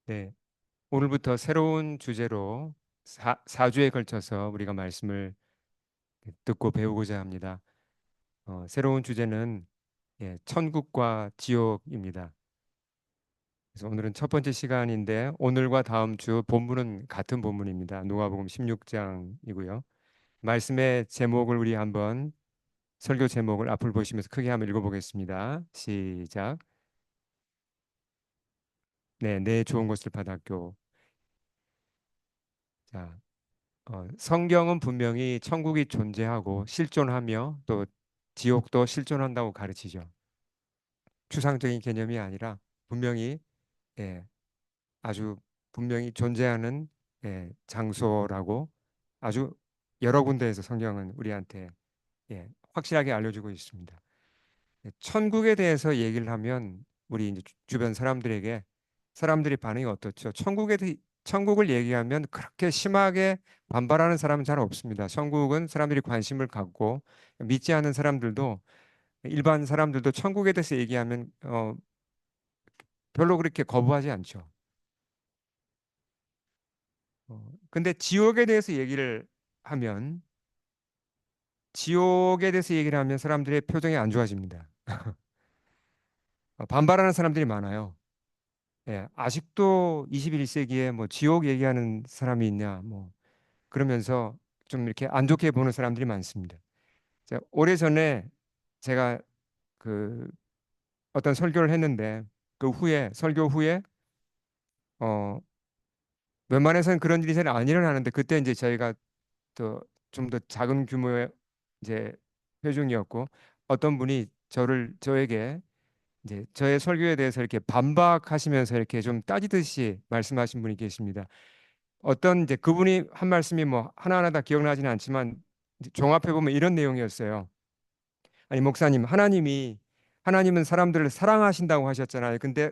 네, 오늘부터 새로운 주제로 사주에 걸쳐서 우리가 말씀을 듣고 배우고자 합니다. 새로운 주제는 천국과 지옥입니다. 그래서 오늘은 첫 번째 시간인데 오늘과 다음 주 본문은 같은 본문입니다. 누가복음 16장이고요. 말씀의 제목을 우리 한번 설교 제목을 앞을 보시면서 크게 한번 읽어보겠습니다. 시작. 네, 내 좋은 것을 받았교. 자, 성경은 분명히 천국이 존재하고 실존하며 또 지옥도 실존한다고 가르치죠. 추상적인 개념이 아니라 분명히 예, 아주 분명히 존재하는 장소라고 아주 여러 군데에서 성경은 우리한테 확실하게 알려주고 있습니다. 천국에 대해서 얘기를 하면 우리 이제 주변 사람들에게 사람들이 반응이 어떻죠? 천국을 얘기하면 그렇게 심하게 반발하는 사람은 잘 없습니다. 천국은 사람들이 관심을 갖고 믿지 않는 사람들도 일반 사람들도 천국에 대해서 얘기하면 별로 그렇게 거부하지 않죠. 근데 지옥에 대해서 얘기를 하면 지옥에 대해서 얘기를 하면 사람들의 표정이 안 좋아집니다. 반발하는 사람들이 많아요. 아직도 21세기에 뭐 지옥 얘기하는 사람이 있냐, 뭐 그러면서 좀 이렇게 안 좋게 보는 사람들이 많습니다. 오래전에 제가 그 어떤 설교를 했는데 그 후에 설교 후에 어 웬만해서는 그런 일이 잘 안 일어나는데 그때 이제 저희가 또 좀 더 작은 규모의 이제 회중이었고 어떤 분이 저에게 이제 저의 설교에 대해서 이렇게 반박하시면서 이렇게 좀 따지듯이 말씀하신 분이 계십니다. 어떤 이제 그분이 한 말씀이 뭐 하나하나 다 기억나지는 않지만 이제 종합해 보면 이런 내용이었어요. 아니 목사님, 하나님은 사람들을 사랑하신다고 하셨잖아요. 근데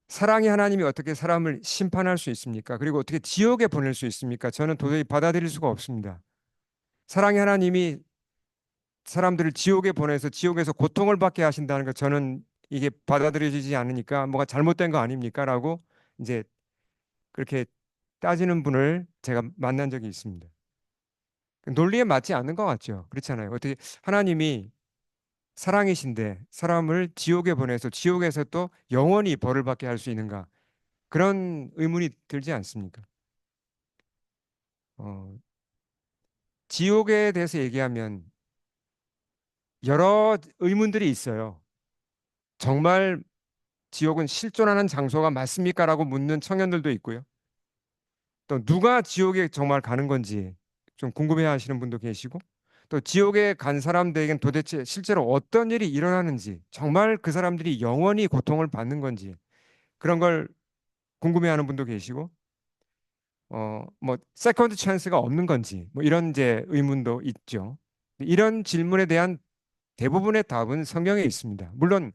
사랑의 하나님이 어떻게 사람을 심판할 수 있습니까? 그리고 어떻게 지옥에 보낼 수 있습니까? 저는 도저히 받아들일 수가 없습니다. 사랑의 하나님이 사람들을 지옥에 보내서 지옥에서 고통을 받게 하신다는 거 저는 이게 받아들여지지 않으니까 뭐가 잘못된 거 아닙니까? 라고 이제 그렇게 따지는 분을 제가 만난 적이 있습니다. 논리에 맞지 않는 것 같죠. 그렇잖아요. 어떻게 하나님이 사랑이신데 사람을 지옥에 보내서 지옥에서 또 영원히 벌을 받게 할 수 있는가? 그런 의문이 들지 않습니까? 어, 지옥에 대해서 얘기하면 여러 의문들이 있어요. 정말 지옥은 실존하는 장소가 맞습니까? 라고 묻는 청년들도 있고요. 또 누가 지옥에 정말 가는 건지 좀 궁금해 하시는 분도 계시고 또 지옥에 간 사람들에겐 도대체 실제로 어떤 일이 일어나는지 정말 그 사람들이 영원히 고통을 받는 건지 그런 걸 궁금해하는 분도 계시고 뭐 세컨드 찬스가 없는 건지 뭐 이런 이제 의문도 있죠. 이런 질문에 대한 대부분의 답은 성경에 있습니다. 물론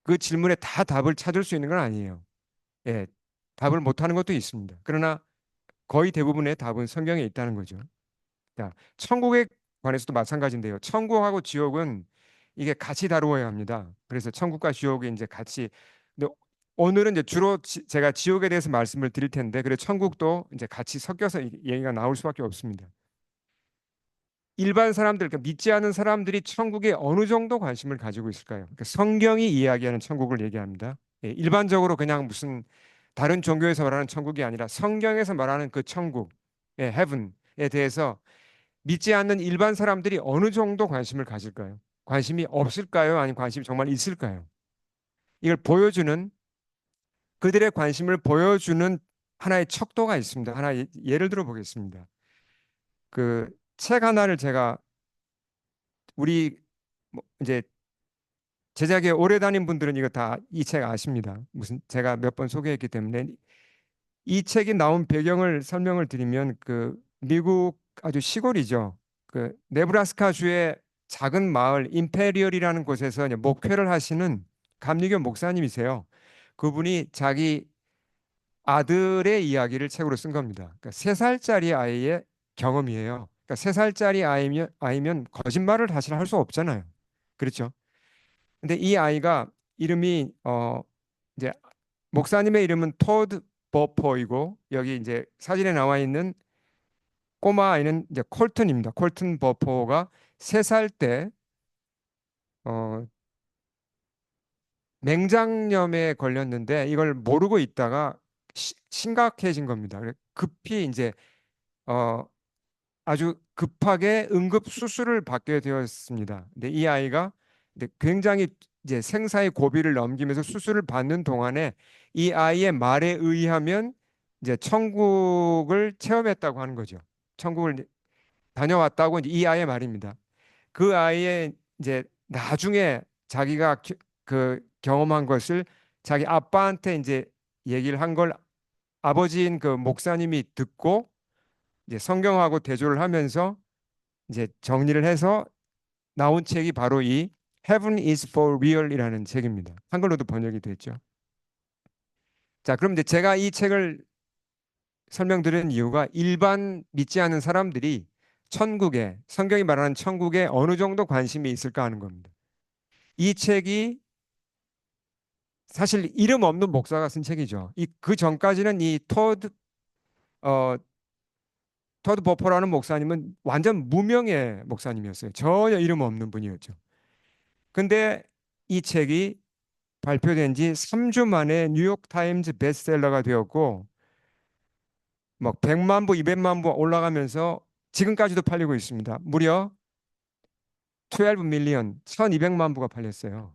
그 질문에 다 답을 찾을 수 있는 건 아니에요. 예, 답을 못하는 것도 있습니다. 그러나 거의 대부분의 답은 성경에 있다는 거죠. 자, 천국에 관해서도 마찬가지인데요. 천국하고 지옥은 이게 같이 다루어야 합니다. 그래서 천국과 지옥이 이제 같이. 근데 오늘은 이제 주로 제가 지옥에 대해서 말씀을 드릴 텐데, 그래 천국도 이제 같이 섞여서 얘기가 나올 수밖에 없습니다. 일반 사람들, 그러니까 믿지 않은 사람들이 천국에 어느 정도 관심을 가지고 있을까요? 그러니까 성경이 이야기하는 천국을 얘기합니다. 일반적으로 그냥 무슨 다른 종교에서 말하는 천국이 아니라 성경에서 말하는 그 천국, heaven에 대해서 믿지 않는 일반 사람들이 어느 정도 관심을 가질까요? 관심이 없을까요? 아니면 관심이 정말 있을까요? 이걸 보여주는 그들의 관심을 보여주는 하나의 척도가 있습니다. 하나 예를 들어 보겠습니다. 그 책 하나를 제가 우리 뭐 이제 제작에 오래 다닌 분들은 이거 다 이 책 아십니다. 무슨 제가 몇 번 소개했기 때문에 이 책이 나온 배경을 설명을 드리면 그 미국 아주 시골이죠. 그 네브라스카 주의 작은 마을 임페리얼이라는 곳에서 이제 목회를 하시는 감리교 목사님이세요. 그분이 자기 아들의 이야기를 책으로 쓴 겁니다. 그러니까 3살짜리 아이의 경험이에요. 그러니까 3살짜리 아이면 거짓말을 사실 할 수 없잖아요. 그렇죠? 근데 이 아이가 이름이 이제 목사님의 이름은 토드 버퍼이고 여기 이제 사진에 나와 있는 꼬마 아이는 이제 콜튼입니다. 콜튼 버퍼가 3살 때 어, 맹장염에 걸렸는데 이걸 모르고 있다가 심각해진 겁니다. 급히 이제 어, 아주 급하게 응급 수술을 받게 되었습니다. 근데 이 아이가 근데 굉장히 이제 생사의 고비를 넘기면서 수술을 받는 동안에 이 아이의 말에 의하면 이제 천국을 체험했다고 하는 거죠. 천국을 다녀왔다고 이제 이 아이의 말입니다. 그 아이의 이제 나중에 자기가 그 경험한 것을 자기 아빠한테 이제 얘기를 한 걸 아버지인 그 목사님이 듣고 이제 성경하고 대조를 하면서 이제 정리를 해서 나온 책이 바로 이 Heaven is for Real이라는 책입니다. 한글로도 번역이 됐죠. 자, 그럼 이제 제가 이 책을 설명드리는 이유가 일반 믿지 않는 사람들이 천국에 성경이 말하는 천국에 어느 정도 관심이 있을까 하는 겁니다. 이 책이 사실 이름 없는 목사가 쓴 책이죠. 이 그 전까지는 이 어, 토드 버퍼라는 목사님은 완전 무명의 목사님이었어요. 전혀 이름 없는 분이었죠. 근데 이 책이 발표된 지 3주 만에 뉴욕 타임즈 베스트셀러가 되었고 막 100만 부, 200만 부 올라가면서 지금까지도 팔리고 있습니다. 무려 12 밀리언, 1200만 부가 팔렸어요.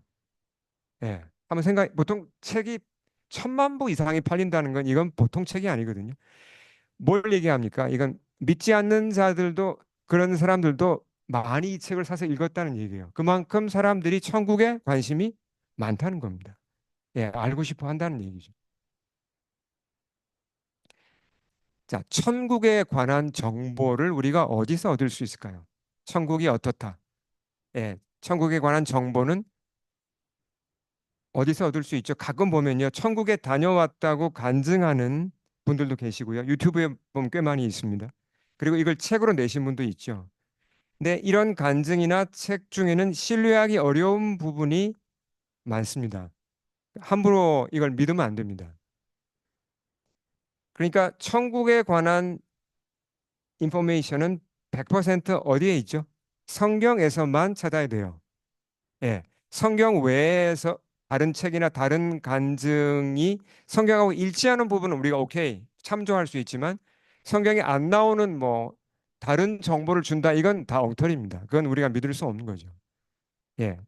예. 한번 생각 보통 책이 1000만 부 이상이 팔린다는 건 이건 보통 책이 아니거든요. 뭘 얘기합니까? 이건 믿지 않는 자들도 그런 사람들도 많이 이 책을 사서 읽었다는 얘기예요. 그만큼 사람들이 천국에 관심이 많다는 겁니다. 예, 알고 싶어 한다는 얘기죠. 자, 천국에 관한 정보를 우리가 어디서 얻을 수 있을까요? 천국이 어떻다. 예, 천국에 관한 정보는 어디서 얻을 수 있죠? 가끔 보면요, 천국에 다녀왔다고 간증하는 분들도 계시고요. 유튜브에 보면 꽤 많이 있습니다. 그리고 이걸 책으로 내신 분도 있죠. 근데 이런 간증이나 책 중에는 신뢰하기 어려운 부분이 많습니다. 함부로 이걸 믿으면 안 됩니다. 그러니까 천국에 관한 인포메이션은 100% 어디에 있죠? 성경에서만 찾아야 돼요. 예. 성경 외에서 다른 책이나 다른 간증이 성경하고 일치하는 부분은 우리가 오케이 참조할 수 있지만 성경에 안 나오는 뭐 다른 정보를 준다 이건 다 엉터리입니다. 그건 우리가 믿을 수 없는 거죠. 예.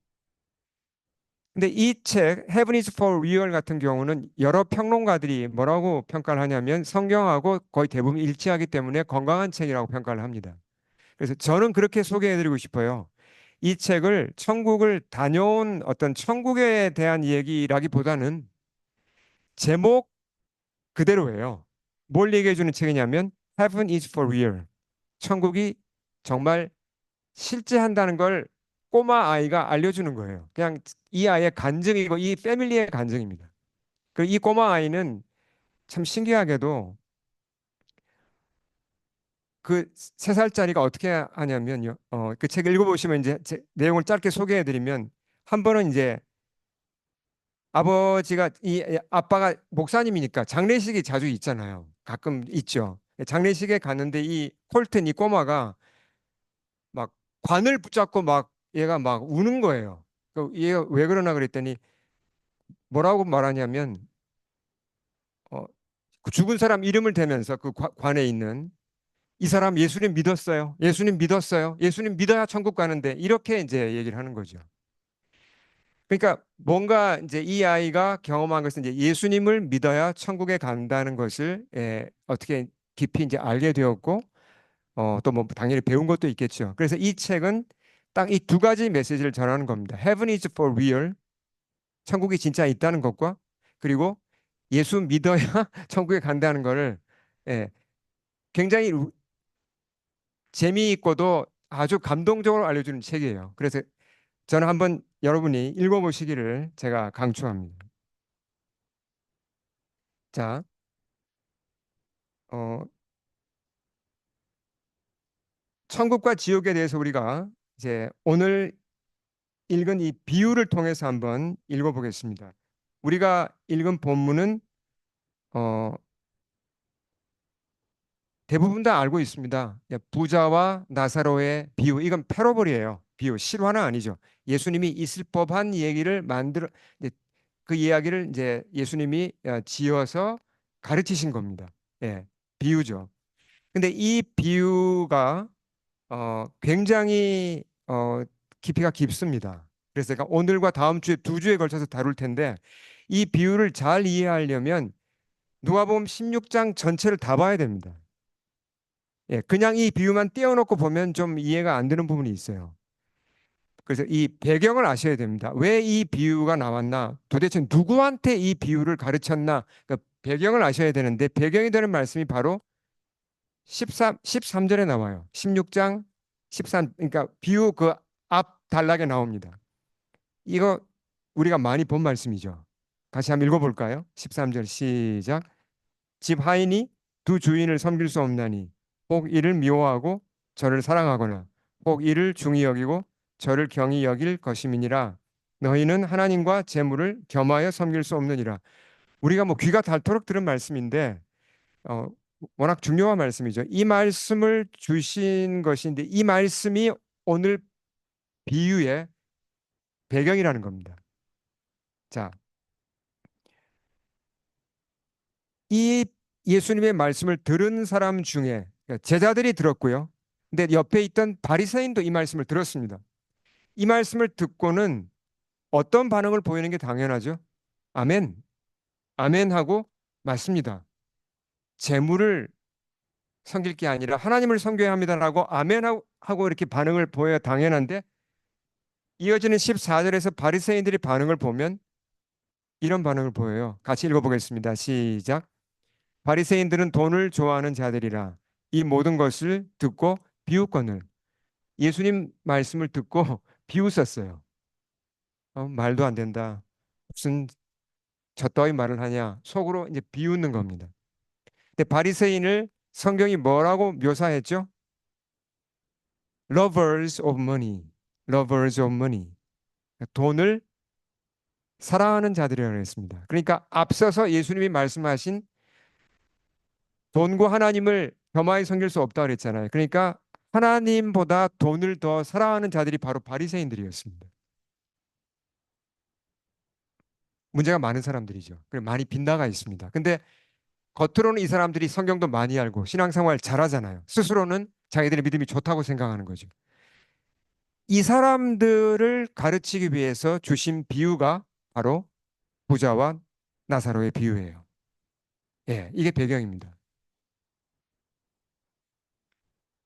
근데 이 책 Heaven is for Real 같은 경우는 여러 평론가들이 뭐라고 평가를 하냐면 성경하고 거의 대부분 일치하기 때문에 건강한 책이라고 평가를 합니다. 그래서 저는 그렇게 소개해드리고 싶어요. 이 책을 천국을 다녀온 어떤 천국에 대한 얘기라기보다는 제목 그대로예요. 뭘 얘기해주는 책이냐면 Heaven is for real. 천국이 정말 실제한다는 걸 꼬마 아이가 알려주는 거예요. 그냥 이 아이의 간증이고 이 패밀리의 간증입니다. 그리고 이 꼬마 아이는 참 신기하게도 그 3살짜리가 어떻게 하냐면요. 그 책 읽어보시면 이제 내용을 짧게 소개해드리면 한 번은 이제 아버지가 이 아빠가 목사님이니까 장례식이 자주 있잖아요. 가끔 있죠. 장례식에 갔는데 이 콜튼 이 꼬마가 막 관을 붙잡고 막 얘가 막 우는 거예요. 얘가 왜 그러나 그랬더니 뭐라고 말하냐면 그 죽은 사람 이름을 대면서 그 관에 있는 이 사람 예수님 믿었어요. 예수님 믿었어요. 예수님 믿어야 천국 가는데 이렇게 이제 얘기를 하는 거죠. 그러니까 뭔가 이제 이 아이가 경험한 것은 이제 예수님을 믿어야 천국에 간다는 것을 어떻게 깊이 이제 알게 되었고 또 뭐 당연히 배운 것도 있겠죠. 그래서 이 책은 딱 이 두 가지 메시지를 전하는 겁니다. Heaven is for real. 천국이 진짜 있다는 것과 그리고 예수 믿어야 천국에 간다는 것을 예, 굉장히 재미있고도 아주 감동적으로 알려주는 책이에요. 그래서 저는 한번 여러분이 읽어보시기를 제가 강추합니다. 자, 어, 천국과 지옥에 대해서 우리가 이제 오늘 읽은 이 비유를 통해서 한번 읽어보겠습니다. 우리가 읽은 본문은 어, 대부분 다 알고 있습니다. 부자와 나사로의 비유, 이건 패러블이에요. 비유, 실화는 아니죠. 예수님이 있을 법한 얘기를 만들어 이제 그 이야기를 이제 예수님이 지어서 가르치신 겁니다. 예, 비유죠. 근데 이 비유가 굉장히 깊이가 깊습니다. 그래서 제가 오늘과 다음 주에 두 주에 걸쳐서 다룰 텐데 이 비유를 잘 이해하려면 누가복음 16장 전체를 다 봐야 됩니다. 예, 그냥 이 비유만 떼어놓고 보면 좀 이해가 안 되는 부분이 있어요. 그래서 이 배경을 아셔야 됩니다. 왜 이 비유가 나왔나? 도대체 누구한테 이 비유를 가르쳤나? 그 배경을 아셔야 되는데 배경이 되는 말씀이 바로 13절에 나와요. 16장 13, 그러니까 비유 그 앞 단락에 나옵니다. 이거 우리가 많이 본 말씀이죠. 같이 한번 읽어볼까요? 13절 시작. 집 하인이 두 주인을 섬길 수 없나니 혹 이를 미워하고 저를 사랑하거나 혹 이를 중히 여기고 저를 경히 여길 것임이니라. 너희는 하나님과 재물을 겸하여 섬길 수 없느니라. 우리가 뭐 귀가 닳도록 들은 말씀인데 어, 워낙 중요한 말씀이죠. 이 말씀을 주신 것인데 이 말씀이 오늘 비유의 배경이라는 겁니다. 자, 이 예수님의 말씀을 들은 사람 중에 그러니까 제자들이 들었고요. 근데 옆에 있던 바리새인도 이 말씀을 들었습니다. 이 말씀을 듣고는 어떤 반응을 보이는 게 당연하죠? 아멘, 아멘 하고 맞습니다. 재물을 섬길 게 아니라 하나님을 섬겨야 합니다라고 아멘 하고 이렇게 반응을 보여야 당연한데 이어지는 14절에서 바리새인들이 반응을 보면 이런 반응을 보여요. 같이 읽어보겠습니다. 시작. 바리새인들은 돈을 좋아하는 자들이라 이 모든 것을 듣고 비웃거늘. 예수님 말씀을 듣고 비웃었어요. 말도 안 된다. 무슨 저 따위 말을 하냐. 속으로 이제 비웃는 겁니다. 근데 바리새인을 성경이 뭐라고 묘사했죠? Lovers of money. Lovers of money. 돈을 사랑하는 자들이라고 했습니다. 그러니까 앞서서 예수님이 말씀하신 돈과 하나님을 겸하여 섬길 수 없다 그랬잖아요. 그러니까 하나님보다 돈을 더 사랑하는 자들이 바로 바리새인들이었습니다. 문제가 많은 사람들이죠. 그리고 많이 빗나가 있습니다. 근데 겉으로는 이 사람들이 성경도 많이 알고 신앙생활 잘하잖아요. 스스로는 자기들의 믿음이 좋다고 생각하는 거죠. 이 사람들을 가르치기 위해서 주신 비유가 바로 부자와 나사로의 비유예요. 예, 이게 배경입니다.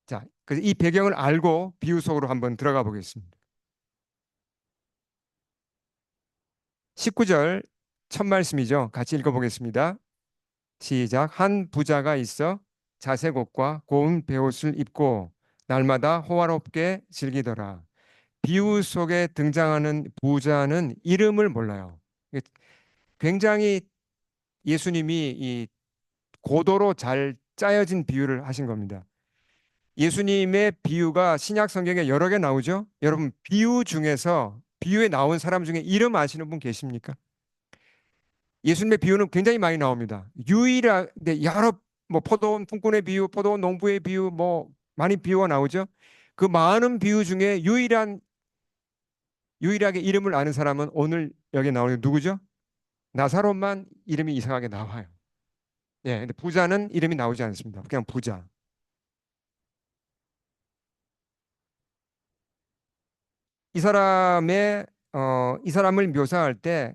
자, 그래서 이 배경을 알고 비유 속으로 한번 들어가 보겠습니다. 19절 첫 말씀이죠. 같이 읽어보겠습니다. 시작. 한 부자가 있어 자색 옷과 고운 베옷을 입고 날마다 호화롭게 즐기더라. 비유 속에 등장하는 부자는 이름을 몰라요. 굉장히 예수님이 이 고도로 잘 짜여진 비유를 하신 겁니다. 예수님의 비유가 신약 성경에 여러 개 나오죠. 여러분 비유 중에서 비유에 나온 사람 중에 이름 아시는 분 계십니까? 예수님의 비유는 굉장히 많이 나옵니다. 유일하게 여러 뭐 포도원 품꾼의 비유, 포도원 농부의 비유 뭐 많이 비유가 나오죠. 그 많은 비유 중에 유일하게 이름을 아는 사람은 오늘 여기 나오는 누구죠? 나사로만 이름이 이상하게 나와요. 예, 근데 부자는 이름이 나오지 않습니다. 그냥 부자. 이 사람을 묘사할 때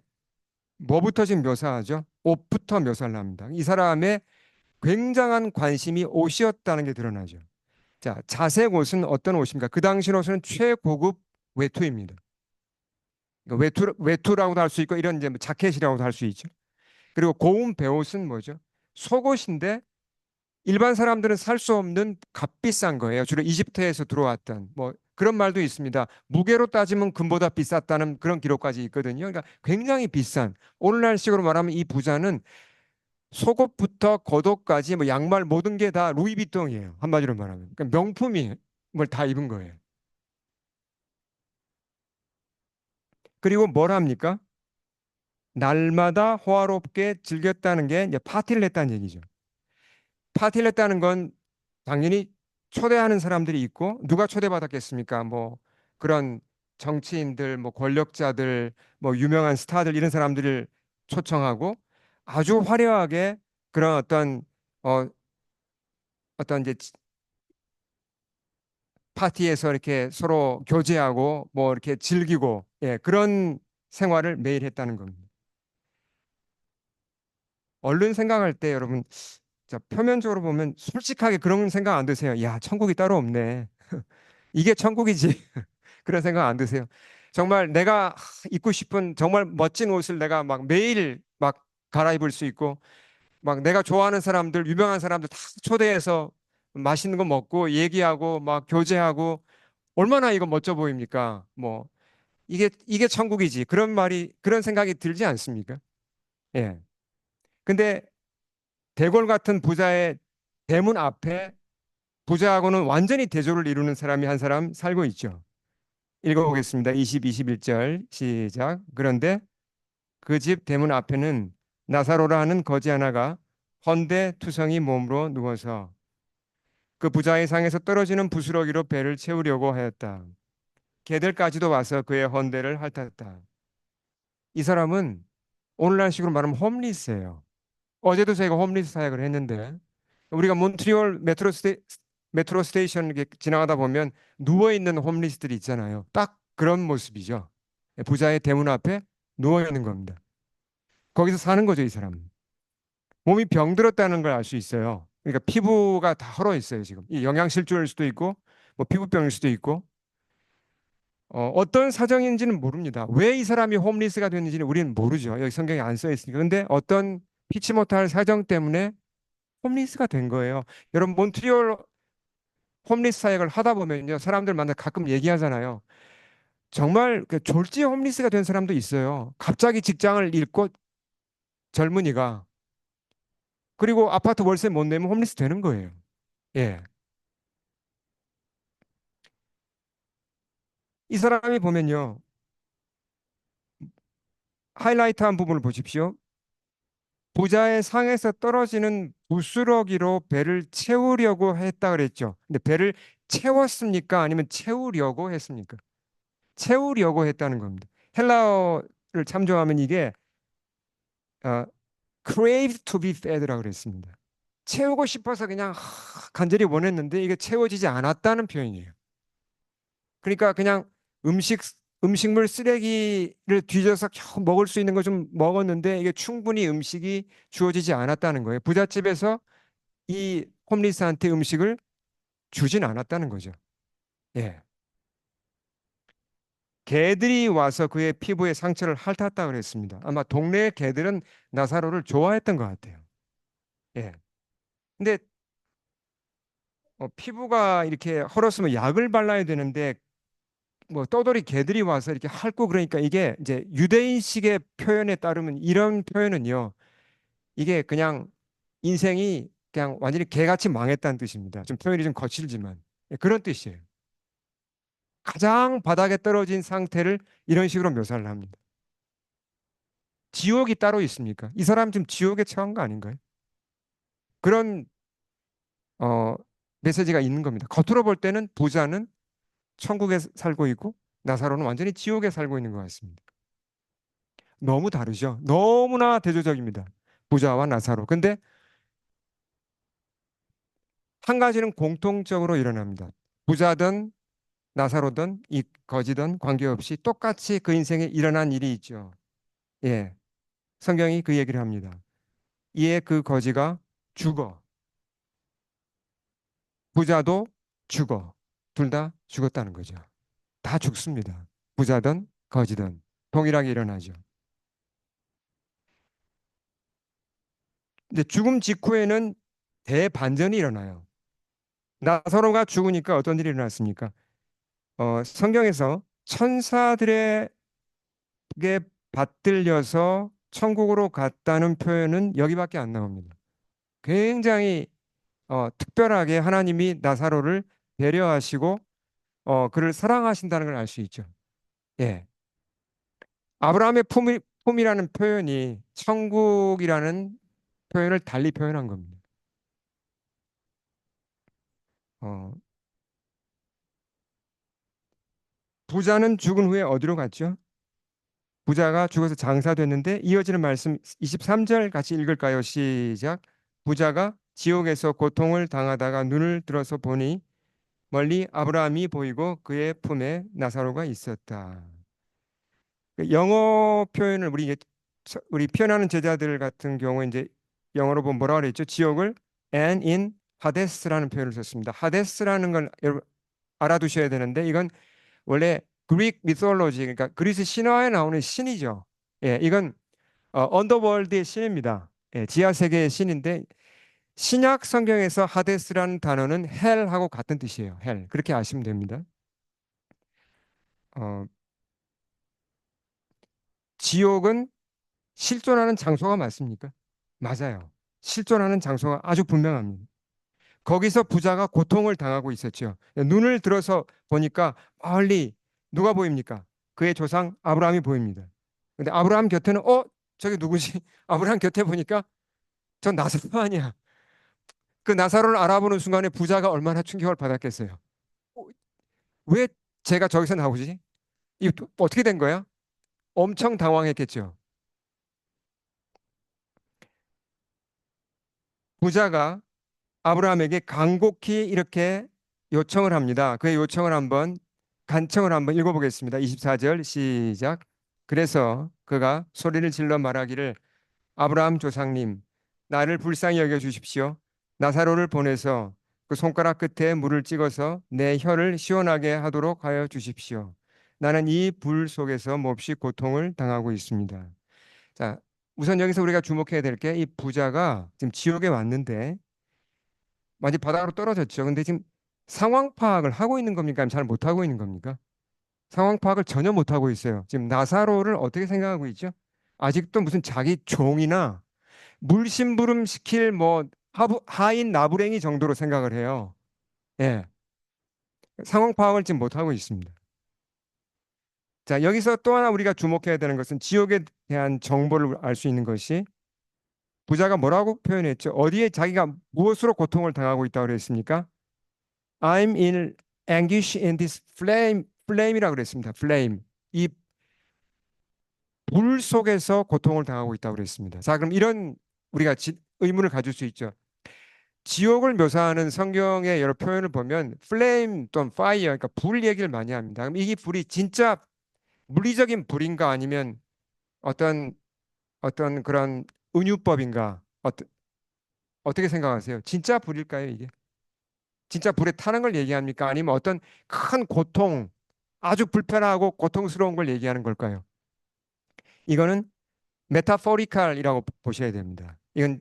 뭐부터 지금 묘사하죠? 옷부터 묘사를 합니다. 이 사람의 굉장한 관심이 옷이었다는 게 드러나죠. 자, 자색 옷은 어떤 옷입니까? 그 당시 옷은 최고급 외투입니다. 그러니까 외투라고도 할 수 있고 이런 이제 뭐 자켓이라고도 할 수 있죠. 그리고 고운 베옷은 뭐죠? 속옷인데 일반 사람들은 살 수 없는 값비싼 거예요. 주로 이집트에서 들어왔던 뭐 그런 말도 있습니다. 무게로 따지면 금보다 비쌌다는 그런 기록까지 있거든요. 그러니까 굉장히 비싼 오늘날식으로 말하면 이 부자는 속옷부터 겉옷까지 뭐 양말 모든 게 다 루이비통이에요. 한마디로 말하면 그러니까 명품이 뭘 다 입은 거예요. 그리고 뭘 합니까? 날마다 호화롭게 즐겼다는 게 이제 파티를 했다는 얘기죠. 파티를 했다는 건 당연히 초대하는 사람들이 있고 누가 초대받았겠습니까? 뭐 그런 정치인들, 뭐 권력자들, 뭐 유명한 스타들 이런 사람들을 초청하고 아주 화려하게 그런 어 어떤 이제 파티에서 이렇게 서로 교제하고 뭐 이렇게 즐기고 예, 그런 생활을 매일 했다는 겁니다. 얼른 생각할 때 여러분 자, 표면적으로 보면 솔직하게 그런 생각 안 드세요. 야, 천국이 따로 없네. 이게 천국이지. 그런 생각 안 드세요. 정말 내가 입고 싶은 정말 멋진 옷을 내가 막 매일 막 갈아입을 수 있고 막 내가 좋아하는 사람들, 유명한 사람들 다 초대해서 맛있는 거 먹고 얘기하고 막 교제하고 얼마나 이거 멋져 보입니까? 뭐 이게 천국이지. 그런 말이 그런 생각이 들지 않습니까? 예. 근데 대골 같은 부자의 대문 앞에 부자하고는 완전히 대조를 이루는 사람이 한 사람 살고 있죠. 읽어보겠습니다. 20, 21절 시작. 그런데 그 집 대문 앞에는 나사로라 하는 거지 하나가 헌데 투성이 몸으로 누워서 그 부자의 상에서 떨어지는 부스러기로 배를 채우려고 하였다. 개들까지도 와서 그의 헌데를 핥았다. 이 사람은 오늘날식으로 말하면 홈리스예요. 어제도 저희가 홈리스 사역을 했는데 우리가 몬트리올 메트로 스테이션 이렇게 지나가다 보면 누워 있는 홈리스들이 있잖아요. 딱 그런 모습이죠. 부자의 대문 앞에 누워 있는 겁니다. 거기서 사는 거죠, 이 사람은. 몸이 병들었다는 걸 알 수 있어요. 그러니까 피부가 다 헐어 있어요, 지금. 이 영양실조일 수도 있고 뭐 피부병일 수도 있고 어떤 사정인지는 모릅니다. 왜 이 사람이 홈리스가 됐는지는 우리는 모르죠. 여기 성경에 안 써 있으니까. 근데 어떤 피치 못할 사정 때문에 홈리스가 된 거예요. 여러분 몬트리올 홈리스 사역을 하다 보면요. 사람들 만나 가끔 얘기하잖아요. 정말 그 졸지 홈리스가 된 사람도 있어요. 갑자기 직장을 잃고 젊은이가 그리고 아파트 월세 못 내면 홈리스 되는 거예요. 예. 이 사람이 보면요. 하이라이트한 부분을 보십시오. 부자의 상에서 떨어지는 부스러기로 배를 채우려고 했다 그랬죠. 근데 배를 채웠습니까? 아니면 채우려고 했습니까? 채우려고 했다는 겁니다. 헬라어를 참조하면 이게 어, crave to be fed라고 그랬습니다. 채우고 싶어서 그냥 간절히 원했는데 이게 채워지지 않았다는 표현이에요. 그러니까 그냥 음식 음식물 쓰레기를 뒤져서 겨우 먹을 수 있는 거 좀 먹었는데 이게 충분히 음식이 주어지지 않았다는 거예요. 부잣집에서 이 홈리스한테 음식을 주진 않았다는 거죠. 예. 개들이 와서 그의 피부에 상처를 핥았다 그랬습니다. 아마 동네 개들은 나사로를 좋아했던 것 같아요. 예. 근데 피부가 이렇게 헐었으면 약을 발라야 되는데 뭐 떠돌이 개들이 와서 이렇게 핥고 그러니까 이게 이제 유대인식의 표현에 따르면 이런 표현은요. 이게 그냥 인생이 그냥 완전히 개같이 망했다는 뜻입니다. 좀 표현이 좀 거칠지만 예, 그런 뜻이에요. 가장 바닥에 떨어진 상태를 이런 식으로 묘사를 합니다. 지옥이 따로 있습니까? 이 사람 지금 지옥에 처한 거 아닌가요? 그런 어, 메시지가 있는 겁니다. 겉으로 볼 때는 부자는 천국에 살고 있고 나사로는 완전히 지옥에 살고 있는 것 같습니다. 너무 다르죠. 너무나 대조적입니다. 부자와 나사로. 근데 한 가지는 공통적으로 일어납니다. 부자든 나사로든 이 거지든 관계없이 똑같이 그 인생에 일어난 일이 있죠. 예. 성경이 그 얘기를 합니다. 이에 그 거지가 죽어. 부자도 죽어. 둘 다 죽었다는 거죠. 다 죽습니다. 부자든 거지든 동일하게 일어나죠. 근데 죽음 직후에는 대반전이 일어나요. 나사로가 죽으니까 어떤 일이 일어났습니까? 성경에서 천사들에게 받들려서 천국으로 갔다는 표현은 여기밖에 안 나옵니다. 굉장히 특별하게 하나님이 나사로를 배려하시고 그를 사랑하신다는 걸 알 수 있죠. 예. 아브라함의 품위 홈이라는 표현이 천국이라는 표현을 달리 표현한 겁니다. 어, 부자는 죽은 후에 어디로 갔죠? 부자가 죽어서 장사됐는데 이어지는 말씀 23절 같이 읽을까요? 시작. 부자가 지옥에서 고통을 당하다가 눈을 들어서 보니 멀리 아브라함이 보이고 그의 품에 나사로가 있었다. 그 영어 표현을 우리 표현하는 제자들 같은 경우에 이제 영어로 보면 뭐라 그랬죠? 지옥을 and in 하데스라는 표현을 썼습니다. 하데스라는 걸 여러분 알아두셔야 되는데 이건 원래 그릭 미톨로지 그러니까 그리스 신화에 나오는 신이죠. 예, 이건 언더월드의 신입니다. 예, 지하 세계의 신인데 신약 성경에서 하데스라는 단어는 헬하고 같은 뜻이에요. 헬. 그렇게 아시면 됩니다. 어, 지옥은 실존하는 장소가 맞습니까? 맞아요. 실존하는 장소가 아주 분명합니다. 거기서 부자가 고통을 당하고 있었죠. 눈을 들어서 보니까 멀리 누가 보입니까? 그의 조상 아브라함이 보입니다. 근데 아브라함 곁에는 저기 누구지? 아브라함 곁에 보니까 저 나사로 아니야. 그 나사로를 알아보는 순간에 부자가 얼마나 충격을 받았겠어요. 어, 왜 제가 저기서 나오지? 이 어떻게 된 거야? 엄청 당황했겠죠. 부자가 아브라함에게 간곡히 이렇게 요청을 합니다. 그의 요청을 한번 간청을 한번 읽어보겠습니다. 24절 시작. 그래서 그가 소리를 질러 말하기를 아브라함 조상님, 나를 불쌍히 여겨 주십시오. 나사로를 보내서 그 손가락 끝에 물을 찍어서 내 혀를 시원하게 하도록 하여 주십시오. 나는 이 불 속에서 몹시 고통을 당하고 있습니다. 자, 우선 여기서 우리가 주목해야 될 게 이 부자가 지금 지옥에 왔는데 많이 바닥으로 떨어졌죠. 근데 지금 상황 파악을 하고 있는 겁니까? 아니면 잘 못하고 있는 겁니까? 상황 파악을 전혀 못하고 있어요. 지금 나사로를 어떻게 생각하고 있죠? 아직도 무슨 자기 종이나 물심부름 시킬 뭐 하인 나부랭이 정도로 생각을 해요. 예. 상황 파악을 지금 못하고 있습니다. 자, 여기서 또 하나 우리가 주목해야 되는 것은 지옥에 대한 정보를 알 수 있는 것이 부자가 뭐라고 표현했죠? 어디에 자기가 무엇으로 고통을 당하고 있다고 그랬습니까? I'm in anguish in this flame이라고 그랬습니다. flame. 이 불 속에서 고통을 당하고 있다고 그랬습니다. 자, 그럼 이런 우리가 의문을 가질 수 있죠. 지옥을 묘사하는 성경의 여러 표현을 보면 flame 또는 fire, 그러니까 불 얘기를 많이 합니다. 그럼 이 불이 진짜 물리적인 불인가 아니면 어떤 그런 은유법인가? 어떻게 생각하세요? 진짜 불일까요, 이게? 진짜 불에 타는 걸 얘기합니까? 아니면 어떤 큰 고통, 아주 불편하고 고통스러운 걸 얘기하는 걸까요? 이거는 메타포리칼이라고 보셔야 됩니다. 이건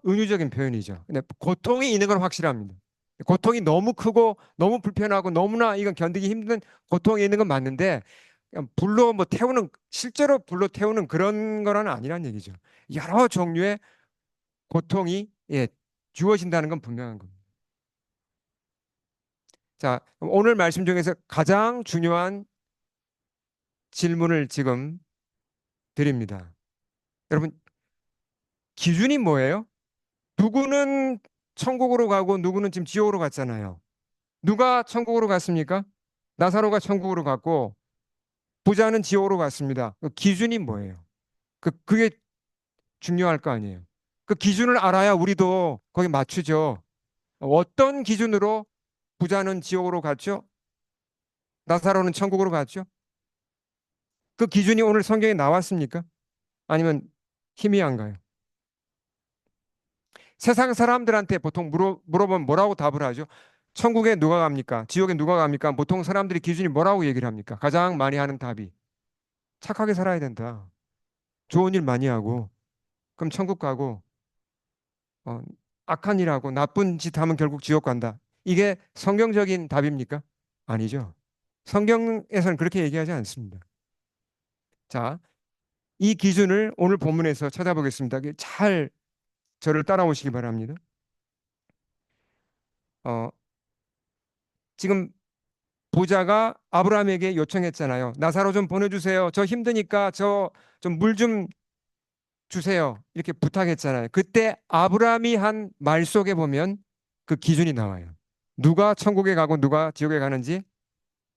은유적인 표현이죠. 근데 고통이 있는 건 확실합니다. 고통이 너무 크고 너무 불편하고 너무나 이건 견디기 힘든 고통이 있는 건 맞는데 그냥 불로 뭐 태우는 실제로 불로 태우는 그런 거는 아니란 얘기죠. 여러 종류의 고통이 주어진다는 건 분명한 겁니다. 자, 오늘 말씀 중에서 가장 중요한 질문을 지금 드립니다. 여러분, 기준이 뭐예요? 누구는 천국으로 가고 누구는 지금 지옥으로 갔잖아요. 누가 천국으로 갔습니까? 나사로가 천국으로 갔고 부자는 지옥으로 갔습니다. 그 기준이 뭐예요? 그게 중요할 거 아니에요. 그 기준을 알아야 우리도 거기 맞추죠. 어떤 기준으로 부자는 지옥으로 갔죠? 나사로는 천국으로 갔죠? 그 기준이 오늘 성경에 나왔습니까? 아니면 희미한가요? 세상 사람들한테 보통 물어보면 뭐라고 답을 하죠? 천국에 누가 갑니까? 지옥에 누가 갑니까? 보통 사람들이 기준이 뭐라고 얘기를 합니까? 가장 많이 하는 답이 착하게 살아야 된다. 좋은 일 많이 하고 그럼 천국 가고 어, 악한 일 하고 나쁜 짓 하면 결국 지옥 간다. 이게 성경적인 답입니까? 아니죠. 성경에서는 그렇게 얘기하지 않습니다. 자, 이 기준을 오늘 본문에서 찾아보겠습니다. 잘 저를 따라오시기 바랍니다. 어, 지금 부자가 아브라함에게 요청했잖아요. 나사로 좀 보내주세요. 저 힘드니까 저 좀 물 좀 주세요. 이렇게 부탁했잖아요. 그때 아브라함이 한 말 속에 보면 그 기준이 나와요. 누가 천국에 가고 누가 지옥에 가는지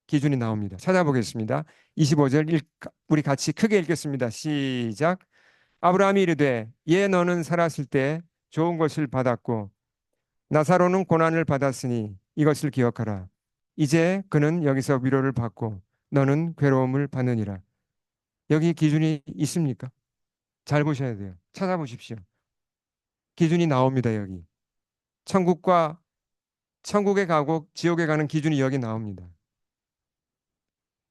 기준이 나옵니다. 찾아보겠습니다. 25절 우리 같이 크게 읽겠습니다. 시작. 아브라함이 이르되 예 너는 살았을 때 좋은 것을 받았고 나사로는 고난을 받았으니 이것을 기억하라. 이제 그는 여기서 위로를 받고 너는 괴로움을 받느니라. 여기 기준이 있습니까? 잘 보셔야 돼요. 찾아보십시오. 기준이 나옵니다, 여기. 천국과 천국에 가고 지옥에 가는 기준이 여기 나옵니다.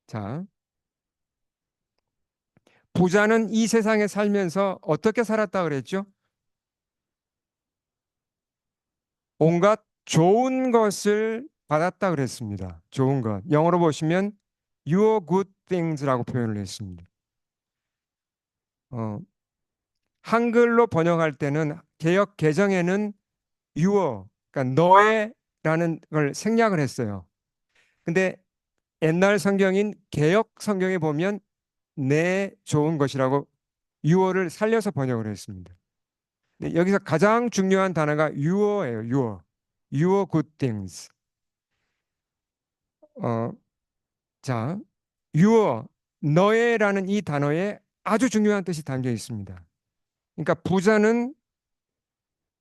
자, 부자는 이 세상에 살면서 어떻게 살았다 그랬죠? 온갖 좋은 것을 받았다 그랬습니다. 좋은 것. 영어로 보시면 your good things라고 표현을 했습니다. 어, 한글로 번역할 때는 개역 개정에는 your, 그러니까 너의라는 걸 생략을 했어요. 근데 옛날 성경인 개역 성경에 보면 내 좋은 것이라고 유어를 살려서 번역을 했습니다. 근데 여기서 가장 중요한 단어가 유어예요. 유어. 유어 good things. 어, 자, 유어 너의라는 이 단어에 아주 중요한 뜻이 담겨 있습니다. 그러니까 부자는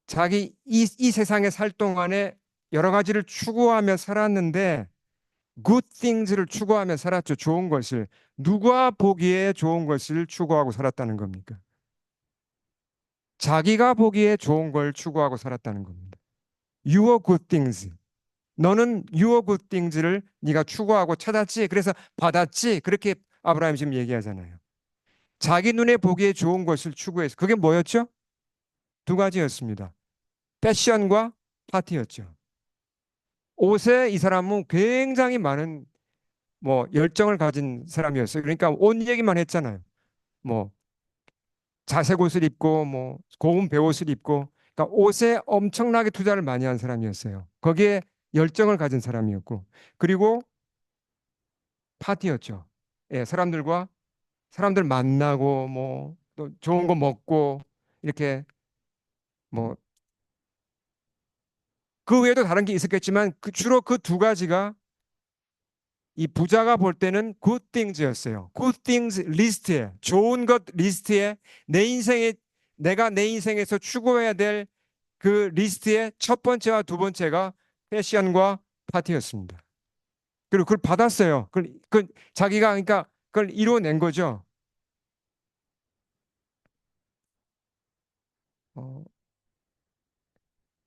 자기 이 세상에 살 동안에 여러 가지를 추구하며 살았는데 good things를 추구하며 살았죠. 좋은 것을. 누가 보기에 좋은 것을 추구하고 살았다는 겁니까? 자기가 보기에 좋은 걸 추구하고 살았다는 겁니다. Your good things. 너는 your good things를 네가 추구하고 찾았지. 그래서 받았지. 그렇게 아브라함이 지금 얘기하잖아요. 자기 눈에 보기에 좋은 것을 추구해서 그게 뭐였죠? 두 가지였습니다. 패션과 파티였죠. 옷에 이 사람은 굉장히 많은 뭐 열정을 가진 사람이었어요. 그러니까 옷 얘기만 했잖아요. 뭐 자색 옷을 입고 뭐 고운 배옷을 입고 그러니까 옷에 엄청나게 투자를 많이 한 사람이었어요. 거기에 열정을 가진 사람이었고 그리고 파티였죠. 예, 사람들 만나고 뭐 또 좋은 거 먹고 이렇게 뭐 그 외에도 다른 게 있었겠지만 주로 그 두 가지가 이 부자가 볼 때는 good things였어요. good things 리스트에 좋은 것 리스트에 내 인생에 내가 내 인생에서 추구해야 될 그 리스트의 첫 번째와 두 번째가 패션과 파티였습니다. 그리고 그걸 받았어요. 그걸 자기가 그러니까 그걸 이뤄낸 거죠. 어,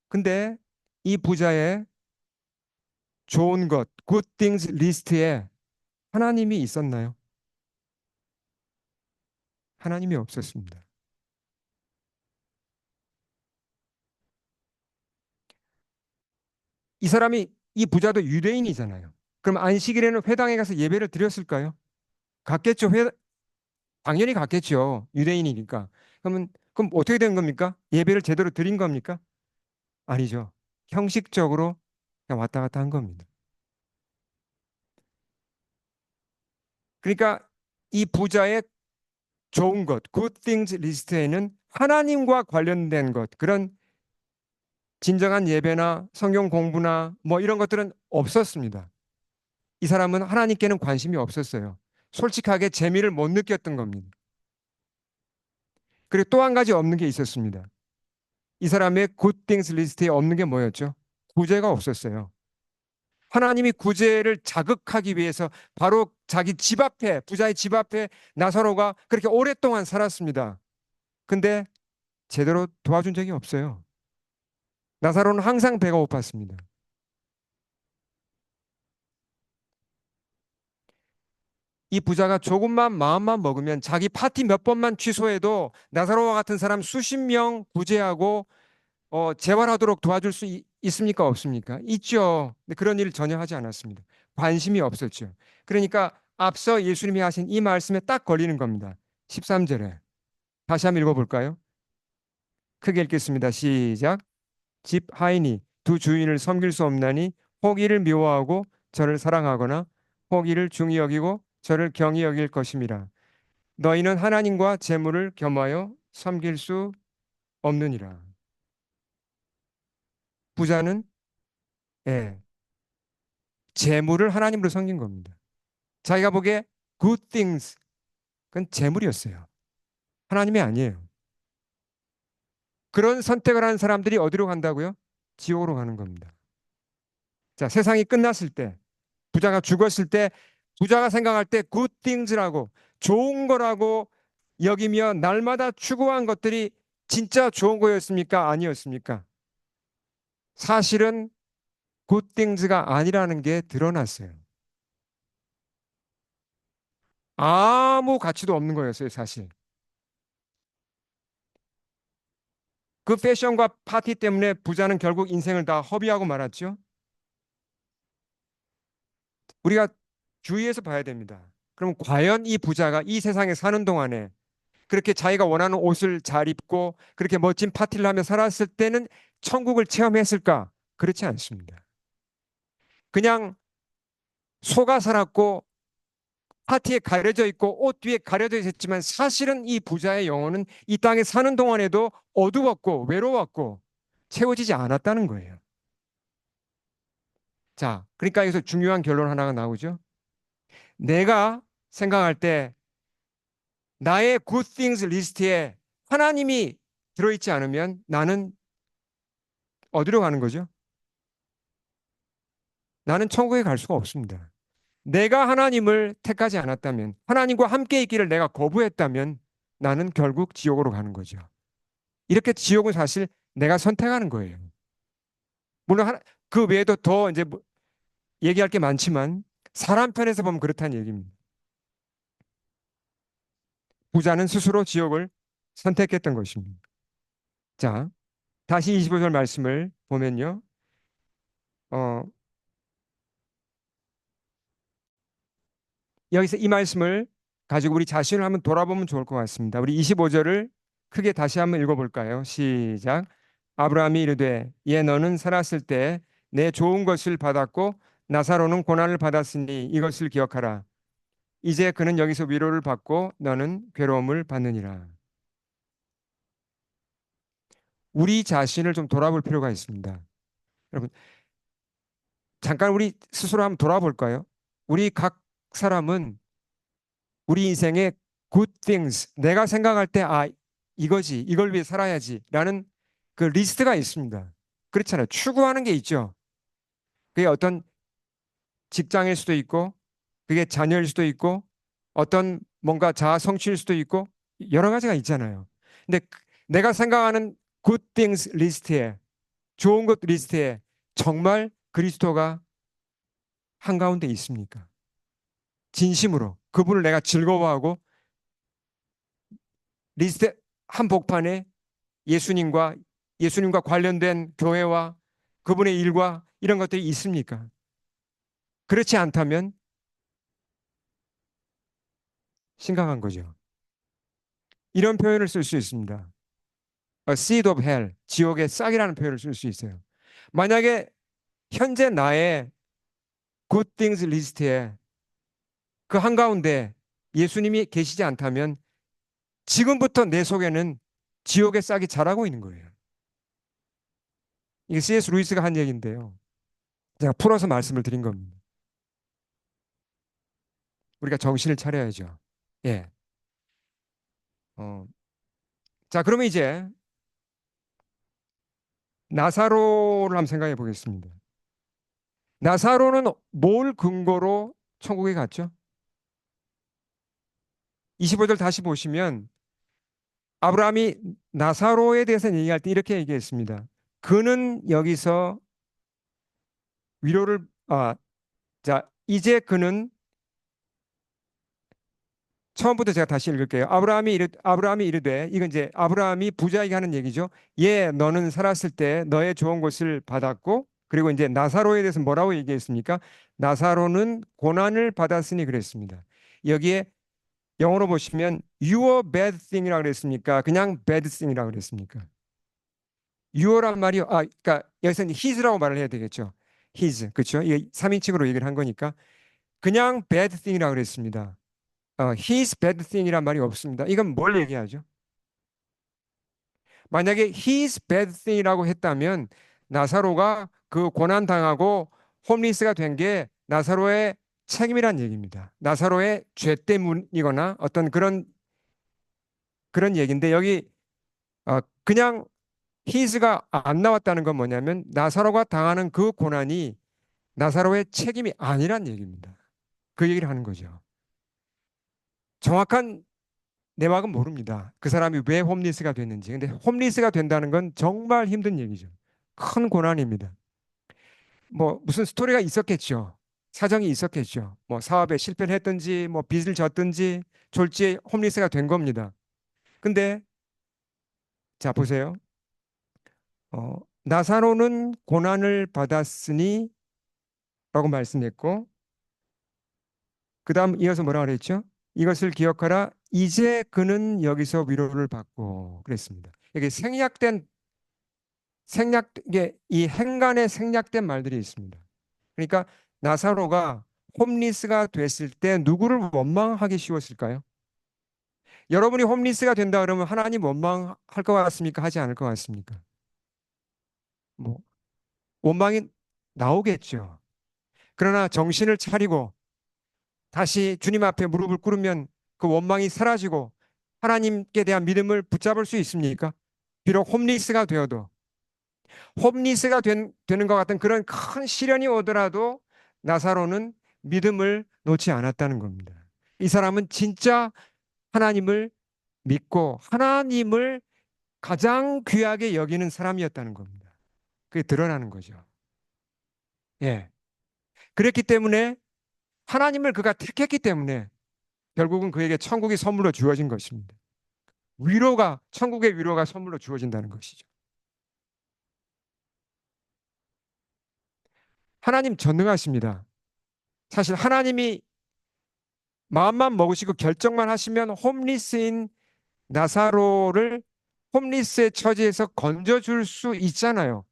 근데 이 부자의 좋은 것, good things 리스트에 하나님이 있었나요? 하나님이 없었습니다. 이 사람이 이 부자도 유대인이잖아요. 그럼 안식일에는 회당에 가서 예배를 드렸을까요? 갔겠죠. 당연히 갔겠죠. 유대인이니까. 그럼 어떻게 된 겁니까? 예배를 제대로 드린 겁니까? 아니죠. 형식적으로 그냥 왔다 갔다 한 겁니다. 그러니까 이 부자의 좋은 것, good things 리스트에는 하나님과 관련된 것, 그런 진정한 예배나 성경 공부나 뭐 이런 것들은 없었습니다. 이 사람은 하나님께는 관심이 없었어요. 솔직하게 재미를 못 느꼈던 겁니다. 그리고 또 한 가지 없는 게 있었습니다. 이 사람의 good things 리스트에 없는 게 뭐였죠? 구제가 없었어요. 하나님이 구제를 자극하기 위해서 바로 자기 집 앞에, 부자의 집 앞에 나사로가 그렇게 오랫동안 살았습니다. 근데 제대로 도와준 적이 없어요. 나사로는 항상 배가 고팠습니다. 이 부자가 조금만 마음만 먹으면 자기 파티 몇 번만 취소해도 나사로와 같은 사람 수십 명 구제하고 재활하도록 도와줄 수 있습니까? 없습니까? 있죠. 근데 그런 일을 전혀 하지 않았습니다. 관심이 없었죠. 그러니까 앞서 예수님이 하신 이 말씀에 딱 걸리는 겁니다. 13절에. 다시 한번 읽어볼까요? 크게 읽겠습니다. 시작. 집 하인이 두 주인을 섬길 수 없나니 포기를 미워하고 저를 사랑하거나 혹 이를 중히 여기고 저를 경히 여길 것임이라. 너희는 하나님과 재물을 겸하여 섬길 수 없느니라. 부자는 예, 재물을 하나님으로 섬긴 겁니다. 자기가 보기에 good things 그건 재물이었어요. 하나님이 아니에요. 그런 선택을 하는 사람들이 어디로 간다고요? 지옥으로 가는 겁니다. 자, 세상이 끝났을 때, 부자가 죽었을 때, 부자가 생각할 때 good things라고 좋은 거라고 여기며 날마다 추구한 것들이 진짜 좋은 거였습니까? 아니었습니까? 사실은 good things가 아니라는 게 드러났어요. 아무 가치도 없는 거였어요, 사실. 그 패션과 파티 때문에 부자는 결국 인생을 다 허비하고 말았죠. 우리가 주의해서 봐야 됩니다. 그럼 과연 이 부자가 이 세상에 사는 동안에 그렇게 자기가 원하는 옷을 잘 입고 그렇게 멋진 파티를 하며 살았을 때는 천국을 체험했을까? 그렇지 않습니다. 그냥 속아 살았고 파티에 가려져 있고 옷 뒤에 가려져 있었지만 사실은 이 부자의 영혼은 이 땅에 사는 동안에도 어두웠고 외로웠고 채워지지 않았다는 거예요. 자, 그러니까 여기서 중요한 결론 하나가 나오죠. 내가 생각할 때 나의 good things 리스트에 하나님이 들어있지 않으면 나는 어디로 가는 거죠? 나는 천국에 갈 수가 없습니다. 내가 하나님을 택하지 않았다면, 하나님과 함께 있기를 내가 거부했다면 나는 결국 지옥으로 가는 거죠. 이렇게 지옥은 사실 내가 선택하는 거예요. 물론 그 외에도 더 이제 얘기할 게 많지만 사람 편에서 보면 그렇다는 얘기입니다. 부자는 스스로 지옥을 선택했던 것입니다. 자, 다시 25절 말씀을 보면요. 어, 여기서 이 말씀을 가지고 우리 자신을 한번 돌아보면 좋을 것 같습니다. 우리 25절을 크게 다시 한번 읽어볼까요? 시작. 아브라함이 이르되 얘 너는 살았을 때 내 좋은 것을 받았고 나사로는 고난을 받았으니 이것을 기억하라. 이제 그는 여기서 위로를 받고 너는 괴로움을 받느니라. 우리 자신을 좀 돌아볼 필요가 있습니다. 여러분, 잠깐 우리 스스로 한번 돌아볼까요? 우리 각 사람은 우리 인생의 good things, 내가 생각할 때, 이거지, 이걸 위해 살아야지 라는 그 리스트가 있습니다. 그렇잖아요. 추구하는 게 있죠. 그게 어떤 직장일 수도 있고, 그게 자녀일 수도 있고, 어떤 뭔가 자아 성취일 수도 있고, 여러 가지가 있잖아요. 근데 내가 생각하는 good things 리스트에, 좋은 것 리스트에 정말 그리스도가 한가운데 있습니까? 진심으로 그분을 내가 즐거워하고 리스트 한 복판에 예수님과 예수님과 관련된 교회와 그분의 일과 이런 것들이 있습니까? 그렇지 않다면 심각한 거죠. 이런 표현을 쓸 수 있습니다. A seed of hell, 지옥의 싹이라는 표현을 쓸 수 있어요. 만약에 현재 나의 good things 리스트에 그 한가운데 예수님이 계시지 않다면 지금부터 내 속에는 지옥의 싹이 자라고 있는 거예요. 이게 C.S. 루이스가 한 얘기인데요. 제가 풀어서 말씀을 드린 겁니다. 우리가 정신을 차려야죠. 예. 어, 자, 그러면 이제 나사로를 한번 생각해 보겠습니다. 나사로는 뭘 근거로 천국에 갔죠? 25절 다시 보시면 아브라함이 나사로에 대해서 얘기할 때 이렇게 얘기했습니다. 그는 여기서 위로를 자, 이제 그는 처음부터 제가 다시 읽을게요. 아브라함이 이르되 이건 이제 아브라함이 부자에게 하는 얘기죠. 예, 너는 살았을 때 너의 좋은 것을 받았고 그리고 이제 나사로에 대해서 뭐라고 얘기했습니까? 나사로는 고난을 받았으니 그랬습니다. 여기에 영어로 보시면 your bad thing이라고 그랬습니까? 그냥 bad thing이라고 그랬습니까? your란 말이 그러니까 여기서는 his라고 말을 해야 되겠죠. his. 그렇죠? 이게 3인칭으로 얘기를 한 거니까 그냥 bad thing이라고 그랬습니다. his bad thing이란 말이 없습니다. 이건 뭘 얘기하죠? 만약에 his bad thing이라고 했다면 나사로가 그 고난 당하고 홈리스가 된 게 나사로의 책임이란 얘기입니다. 나사로의 죄 때문이거나 어떤 그런 얘기인데 여기 그냥 his가 안 나왔다는 건 뭐냐면 나사로가 당하는 그 고난이 나사로의 책임이 아니란 얘기입니다. 그 얘기를 하는 거죠. 정확한 내막은 모릅니다. 그 사람이 왜 홈리스가 됐는지. 근데 홈리스가 된다는 건 정말 힘든 얘기죠. 큰 고난입니다. 뭐 무슨 스토리가 있었겠죠. 사정이 있었겠죠. 뭐 사업에 실패를 했든지 뭐 빚을 졌든지 졸지에 홈리스가 된 겁니다. 근데 자 보세요. 나사로는 고난을 받았으니 라고 말씀했고 그다음 이어서 뭐라 그랬죠? 이것을 기억하라. 이제 그는 여기서 위로를 받고 그랬습니다. 여기 이게 이 행간에 생략된 말들이 있습니다. 그러니까 나사로가 홈리스가 됐을 때 누구를 원망하기 쉬웠을까요? 여러분이 홈리스가 된다 그러면 하나님 원망할 것 같습니까? 하지 않을 것 같습니까? 뭐 원망이 나오겠죠. 그러나 정신을 차리고 다시 주님 앞에 무릎을 꿇으면 그 원망이 사라지고 하나님께 대한 믿음을 붙잡을 수 있습니까? 비록 홈리스가 되어도 되는 것 같은 그런 큰 시련이 오더라도 나사로는 믿음을 놓지 않았다는 겁니다. 이 사람은 진짜 하나님을 믿고 하나님을 가장 귀하게 여기는 사람이었다는 겁니다. 그게 드러나는 거죠. 예. 그랬기 때문에 하나님을 그가 택했기 때문에 결국은 그에게 천국이 선물로 주어진 것입니다. 천국의 위로가 선물로 주어진다는 것이죠. 하나님 전능하십니다. 사실 하나님이 마음만 먹으시고 결정만 하시면 홈리스인 나사로를 홈리스의 처지에서 건져줄 수 있잖아요.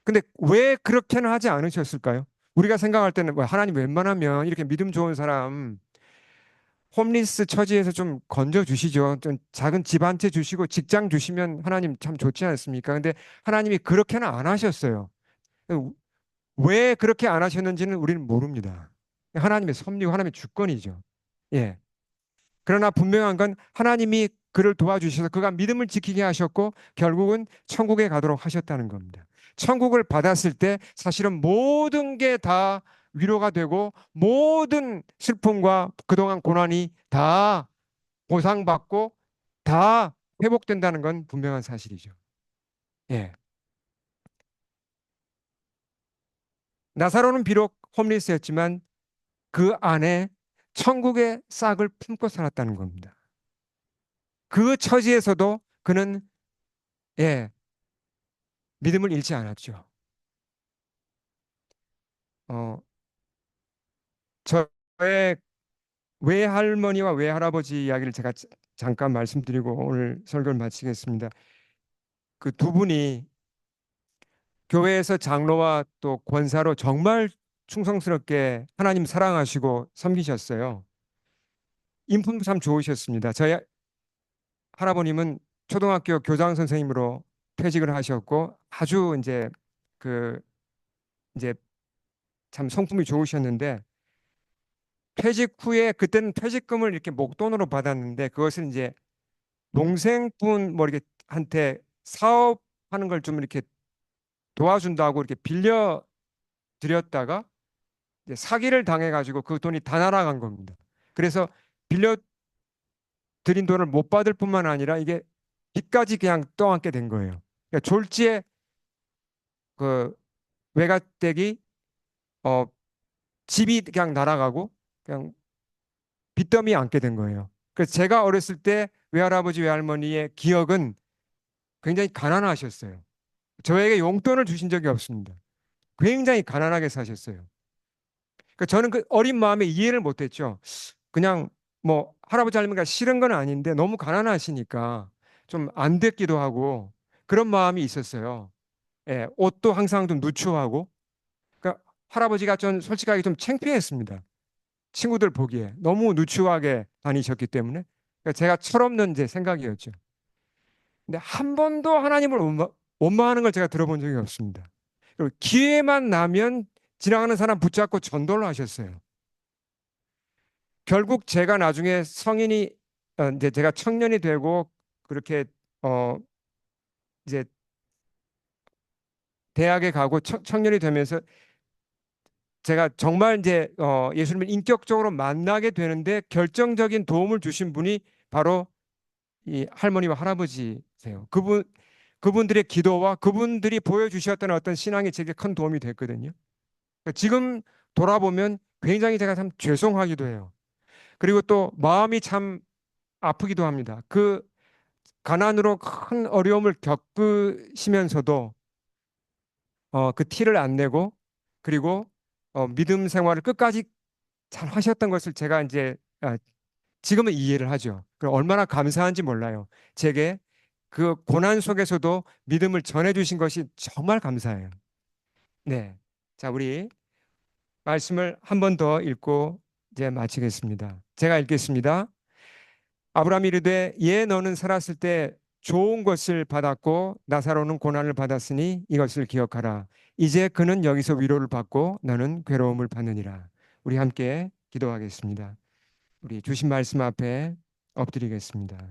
근데 왜 그렇게는 하지 않으셨을까요? 우리가 생각할 때는 뭐 하나님 웬만하면 이렇게 믿음 좋은 사람 홈리스 처지에서 좀 건져주시죠. 좀 작은 집 한 채 주시고 직장 주시면 하나님 참 좋지 않습니까? 근데 하나님이 그렇게는 안 하셨어요. 왜 그렇게 안 하셨는지는 우리는 모릅니다. 하나님의 섭리고 하나님의 주권이죠. 예. 그러나 분명한 건 하나님이 그를 도와주셔서 그가 믿음을 지키게 하셨고 결국은 천국에 가도록 하셨다는 겁니다. 천국을 받았을 때 사실은 모든 게 다 위로가 되고 모든 슬픔과 그동안 고난이 다 보상받고 다 회복된다는 건 분명한 사실이죠. 예. 나사로는 비록 홈리스였지만 그 안에 천국의 싹을 품고 살았다는 겁니다. 그 처지에서도 그는 예, 믿음을 잃지 않았죠. 어, 저의 외할머니와 외할아버지 이야기를 제가 잠깐 말씀드리고 오늘 설교를 마치겠습니다. 그 두 분이 교회에서 장로와 또 권사로 정말 충성스럽게 하나님 사랑하시고 섬기셨어요. 인품도 참 좋으셨습니다. 저희 할아버님은 초등학교 교장 선생님으로 퇴직을 하셨고 아주 그 이제 참 성품이 좋으셨는데 퇴직 후에 그때는 퇴직금을 이렇게 목돈으로 받았는데 그것을 이제 동생분 뭐 이렇게 한테 사업하는 걸 좀 이렇게 도와준다고 이렇게 빌려 드렸다가 이제 사기를 당해가지고 그 돈이 다 날아간 겁니다. 그래서 빌려 드린 돈을 못 받을 뿐만 아니라 이게 빚까지 그냥 떠안게 된 거예요. 그러니까 졸지에 그 외가댁이 어 집이 그냥 날아가고 그냥 빚더미에 앉게 된 거예요. 그래서 제가 어렸을 때 외할아버지 외할머니의 기억은 굉장히 가난하셨어요. 저에게 용돈을 주신 적이 없습니다. 굉장히 가난하게 사셨어요. 그러니까 저는 그 어린 마음에 이해를 못했죠. 그냥 뭐 할아버지 할머니가 싫은 건 아닌데 너무 가난하시니까 좀 안 됐기도 하고 그런 마음이 있었어요. 예, 옷도 항상 좀 누추하고. 그러니까 할아버지가 좀 솔직하게 좀 창피했습니다. 친구들 보기에 너무 누추하게 다니셨기 때문에. 그러니까 제가 철없는 제 생각이었죠. 근데 한 번도 하나님을 원망하는 걸 제가 들어본 적이 없습니다. 그리고 기회만 나면 지나가는 사람 붙잡고 전도를 하셨어요. 결국 제가 나중에 성인이 이제 제가 청년이 되고 그렇게 어 이제 대학에 가고 청년이 되면서 제가 정말 이제 예수님을 인격적으로 만나게 되는데 결정적인 도움을 주신 분이 바로 이 할머니와 할아버지세요. 그분들의 기도와 그분들이 보여주셨던 어떤 신앙이 제게 큰 도움이 됐거든요. 그러니까 지금 돌아보면 굉장히 제가 참 죄송하기도 해요. 그리고 또 마음이 참 아프기도 합니다. 그 가난으로 큰 어려움을 겪으시면서도 그 티를 안 내고 그리고 믿음 생활을 끝까지 잘 하셨던 것을 제가 이제 지금은 이해를 하죠. 그럼 얼마나 감사한지 몰라요. 제게 그 고난 속에서도 믿음을 전해주신 것이 정말 감사해요. 네. 자, 우리 말씀을 한 번 더 읽고 이제 마치겠습니다. 제가 읽겠습니다. 아브라함이 이르되 예 너는 살았을 때 좋은 것을 받았고 나사로는 고난을 받았으니 이것을 기억하라. 이제 그는 여기서 위로를 받고 너는 괴로움을 받느니라. 우리 함께 기도하겠습니다. 우리 주신 말씀 앞에 엎드리겠습니다.